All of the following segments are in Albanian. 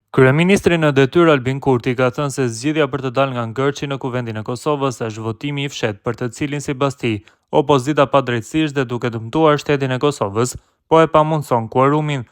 Kryeministri në detyrë Albin Kurti ka thënë se zgjidhja për të dalë nga ngërçi në Kuvendin e Kosovës është votimi i fshehtë për të cilin sipas tij opozita padrejtësisht dhe duke dëmtuar shtetin e Kosovës, po e pamundson kuorumin.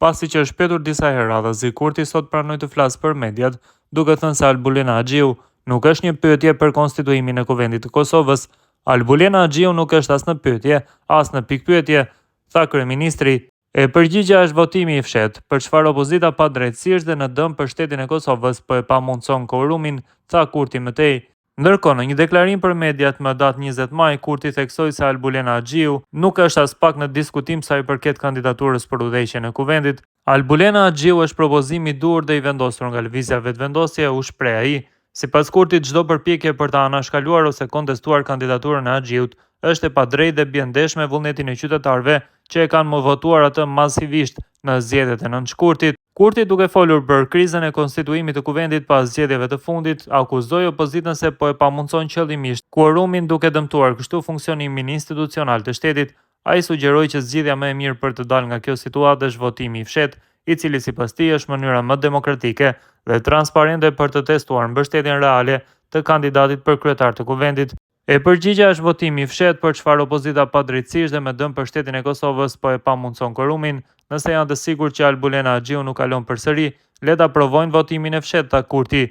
Pasi që është shpetur disa herë radhazi, Kurti sot pranoi të flasë për mediat, duke thënë se Albulena Haxhiu nuk është një pyetje për konstituimin e Kuvendit të Kosovës. Albulena Haxhiu nuk është as në pyetje, as në pikpyetje, tha kryeministri. E përgjigja është votimi i fshehtë, për çfarë opozita padrejtësisht dhe në dëm për shtetin e Kosovës, po e pamundson kuorumin, tha Kurti mëtej. Ndërkohë, në një deklarim për mediat më datë 20 maj, Kurti theksoi se Albulena Haxhiu nuk është as pak në diskutim sa i përket kandidaturës për udhëheqjen e kuvendit. Albulena Haxhiu është propozim i dur dhe i vendosur nga lëvizja vetvendosje, u shpreh ai. Sipas Kurtit, çdo përpjekje për ta anashkaluar ose kontestuar kandidaturën e Haxhiut është e padrejtë dhe bie ndesh me vullnetin e qytetarëve që e kanë më votuar atë masivisht në zgjedhjet e 9 shkurtit. Kurti, duke folur për krizën e konstituimit të kuvendit pas zgjedhjeve të fundit, akuzoi opozitën se po e pamundson qëllimisht kuorumin duke dëmtuar kështu funksionimin institucional të shtetit. Ai sugjeroi që zgjidhja më e mirë për të dalë nga kjo situatë është votimi i fshehtë, i cili sipas tij është mënyra më demokratike dhe transparente për të testuar mbështetjen reale të kandidatit për kryetar të kuvendit. E përgjigja është votimi i fshehtë, për çfarë opozita padrejtësisht dhe me dëm për shtetin e Kosovës po e pamundson kuorumin. Nëse janë të sigurt që Albulena Haxhiu nuk kalon përsëri, le ta provojnë votimin e fshehtë, tha Kurti.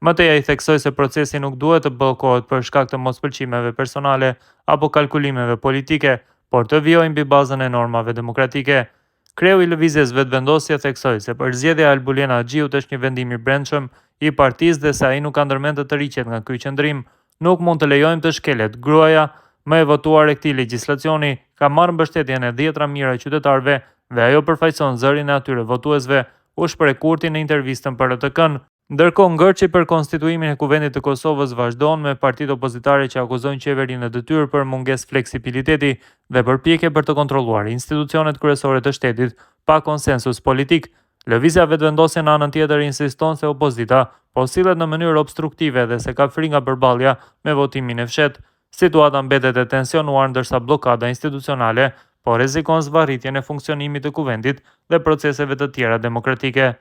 Mëtej ai theksoi se procesi nuk duhet të bllokohet për shkak të mospëlqimeve personale apo kalkulimeve politike, por të vijojnë mbi bazën e normave demokratike. Kreu i lëvizjes vetvendosje theksoi se përzgjedhja e Albulena Haxhiut është një vendim i brendshëm i partisë dhe se ai nuk ka ndërmend të rriqet nga ky qendrim. Nuk mund të lejojmë të shkelet. Gruaja më e votuar e këtij legjislacioni ka marrë mbështetjen e 10 mijëra qytetarëve dhe ajo përfaqëson zërin e atyre votuesve, u shpreh Kurti në intervistën për RTK-n. Ndërkohë, ngërçi për konstituimin e Kuvendit të Kosovës vazhdon me partitë opozitare që akuzojnë qeverinë në detyrë për mungesë fleksibiliteti dhe përpjekje për të kontrolluar institucionet kryesore të shtetit pa konsensus politik. Lëvizja vetvendosje në anën tjetër insiston se opozita po sillet në mënyrë obstruktive dhe se ka frikë nga përballja me votimin e fshehtë. Situata mbetet e tensionuar ndërsa bllokada institucionale po rrezikon zvarritjen e funksionimit të kuvendit dhe proceseve të tjera demokratike.